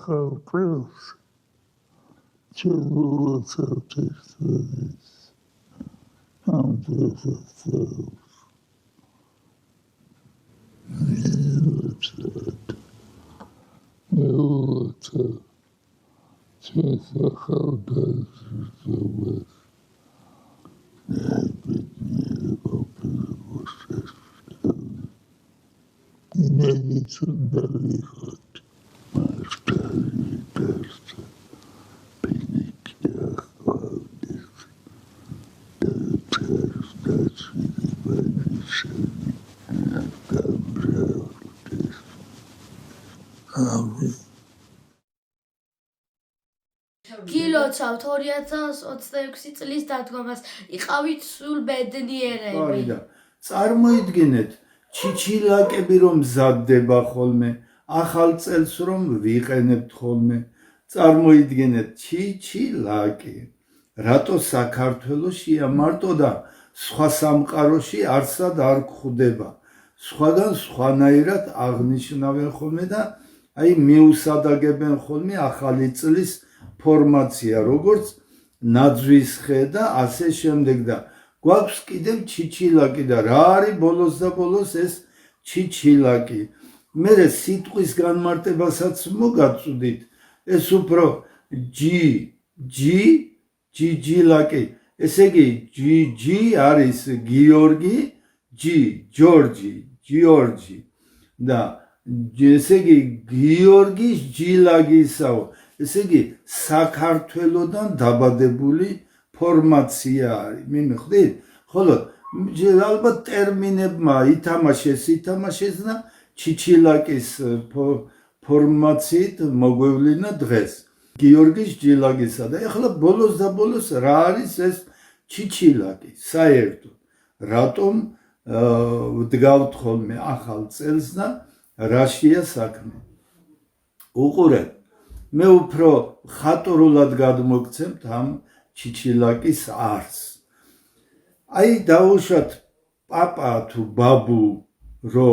ხალხს ჩეულოცავთ ამ დღესაც მეულოცავ ჩვენს ახალგაზრდობას იმედიც უნდა ვიღოთ მართალი გარსა პინიკი ახვალდეს და წარსდაცვილებანიშანი გამრავლდეს ამინ გილოცავთ 2026 წლის დადგომას იყავით სულ ბედნიერები წარმოიდგინეთ ჩიჩილაკები რომ მზადდება ხოლმე ახალ წელს რომ ვიყენებთ ხოლმე წარმოიდგინეთ ჩიჩილაკი რატო საქართველოსია მარტო და სხვა სამყაროში არსად არ გვხვდება სხვაგან სხვანაირად აღნიშნავენ ხოლმე და აი მიუსადაგებენ ხოლმე ახალი წლის ფორმაცია როგორც ნაძვის ხე და ასე შემდეგ და გვაქვს კიდევ ჩიჩილაკი და რა არის ბოლოს და ბოლოს ეს ჩიჩილაკი მერე სიტყვის განმარტებასაც მოგაწვდით ეს უფრო ჯიჯილაკი ესე იგი ჯი არის გიორგი ჯორჯი და ესე იგი გიორგის ჯილაგისაო ესე იგი საქართველოდან დაბადებული ფორმაცია არის მიმეხვდით ხოლო ალბათ ტერმინებმა ითამაშეს და ჩიჩილაკის ფორმაციით მოგვევლინა დღეს გიორგის ჯილაგისა და ეხლა ბოლოს და ბოლოს რა არის ეს ჩიჩილაკი საერთოდ რატომ ვდგავთ ხოლმე ახალ წელს და რაშია საქმე უყურეთ მე უფრო ხატორულად გადმოგცემთ ამ ჩიჩილაკის არსს აი დაუშვათ პაპა თუ ბაბუ რო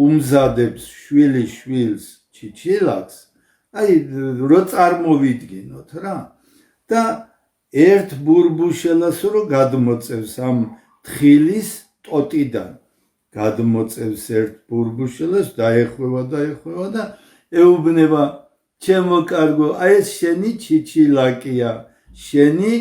უმზადებს შვილის ჩიჩილაკს აი რო წარმოვიდგინოთ რა და ერთ ბურბუშელას რო გადმოწევს ამ თხილის ტოტიდან გადმოწევს ერთ ბურბუშელას დაეხვევა და ეუბნება ჩემო კარგო აი ეს შენი ჩიჩილაკია შენი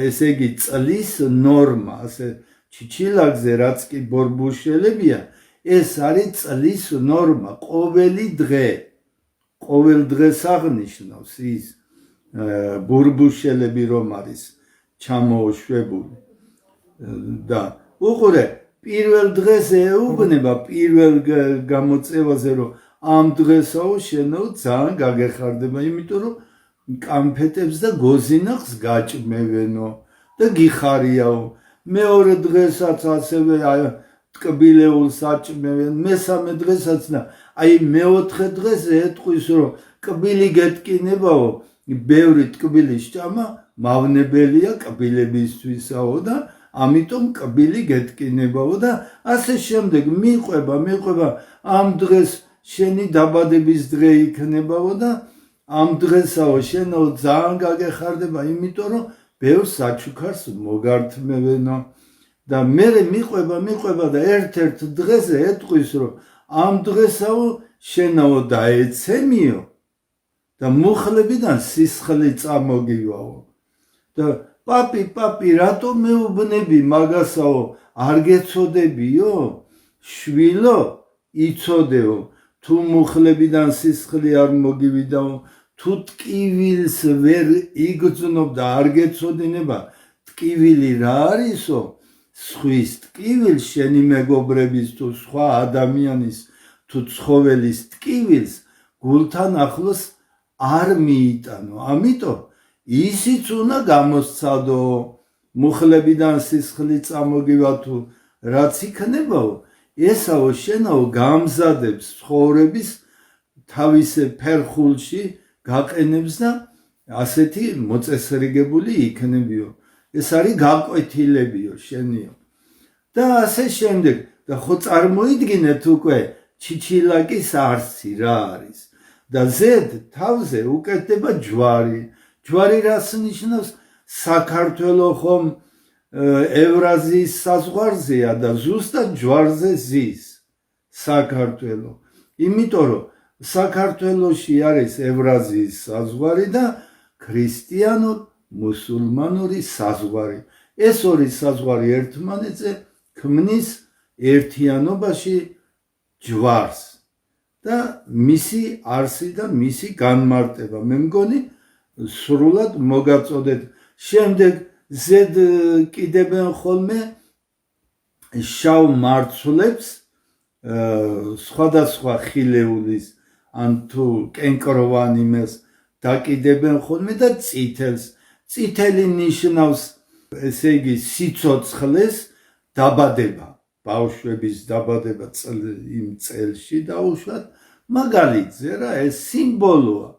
ესე იგი წლის ნორმა ასე ჩიჩილაკზე რაც კი ბურბუშელებია ეს არის წლის ნორმა ყოველი ყოველ დღეს აღნიშნავს ის ბურბუშელები რომ არის ჩამოშვებული და უყურე პირველ დღეს ეუბნება პირველ გამოწევაზე რომ ამ დღესაო შენო ძალიან გაგეხარდება იმიტომ რომ კამფეტებს და გოზინახს გაჭმევენო და გიხარიაო მეორე დღესაც ასევე ტკბილეულს აჭმევენ მესამე დღესაც და აი მეოთხე დღეზე ეტყვის რომ კბილი გეტკინებაო ბევრი ტკბილი სჭამა მავნებელია კბილებისთვისაო და ამიტომ კბილი გეტკინებაო და ასე შემდეგ მიყვება ამ დღეს შენი დაბადების დღე იქნებაო და ამ დღესაო შენო ძალიან გაგეხარდება იმიტომ რომ ბევრ საჩუქარს მოგართმევენო და მერე მიყვება და ერთ დღეზე ეტყვის რომ ამ დღესაო შენაო დაეცემიო და მუხლებიდან სისხლი წამოგივაო და პაპი რატო მეუბნები მაგასაო არ გეცოდებიო შვილო იცოდეო თუ მუხლებიდან სისხლი არ მოგივიდაო თუ ტკივილს ვერ იგრძნობ და არ გეცოდინება ტკივილი რა არისო სხვის ტკივილს შენი მეგობრების თუ სხვა ადამიანის თუ ცხოველის ტკივილს გულთან ახლოს არ მიიტანო ამიტომ ისიც უნდა გამოსცადო მუხლებიდან სისხლი წამოგივა თუ რაც იქნებაო ესაო შენაო გამზადებს ცხოვრების თავისე ფერხულში გაყენებს და ასეთი მოწესრიგებული იქნებიო ეს არის გაკვეთილებიო შენიო და ასე შემდეგ და ხო წარმოიდგინეთ უკვე ჩიჩილაკის არსი რა არის და ზედ თავზე უკეთდება ჯვარი. ჯვარი რას ნიშნავს? საქართველო ხომ ევრაზიის საზღვარზეა და ზუსტად ჯვარზე ზის საქართველო. იმიტომ რომ საქართველოში არის ევრაზიის საზღვარი და ქრისტიანულ-მუსულმანური საზღვარი. ეს ორი საზღვარი ერთმანეთზე ქმნის ერთიანობაში ჯვარს და მისი არსი და მისი განმარტება. მე მგონი სრულად მოგაწოდეთ. შემდეგ ზედ კიდებენ ხოლმე შავ მარცვლებს სხვადასხვა ხილეულის ან თუ კენკროვან იმას დაკიდებენ ხოლმე და წითელს. წითელი ნიშნავს ესე იგი სიცოცხლეს დაბადება, ბავშვების დაბადება იმ წელში დაუშვათ მაგალითზე რა, ეს სიმბოლოა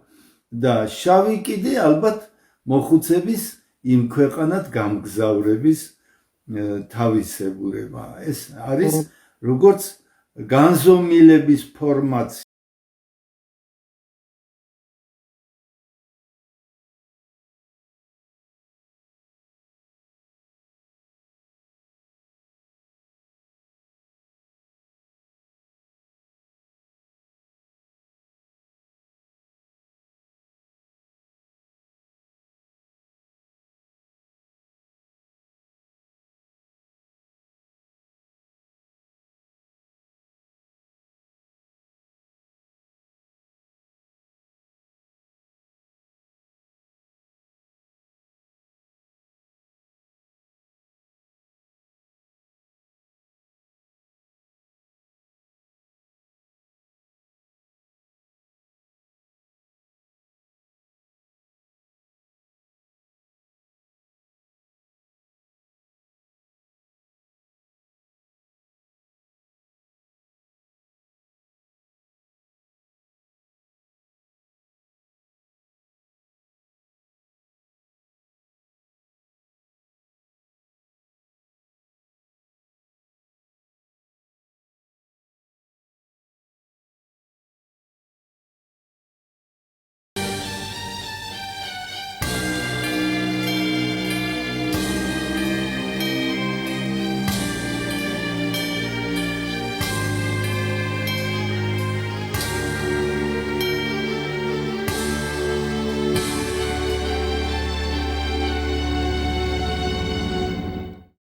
და შავი კიდე ალბათ მოხუცების იმ ქვეყანად გამგზავრების თავისებურება. ეს არის როგორც განზომილების ფორმაც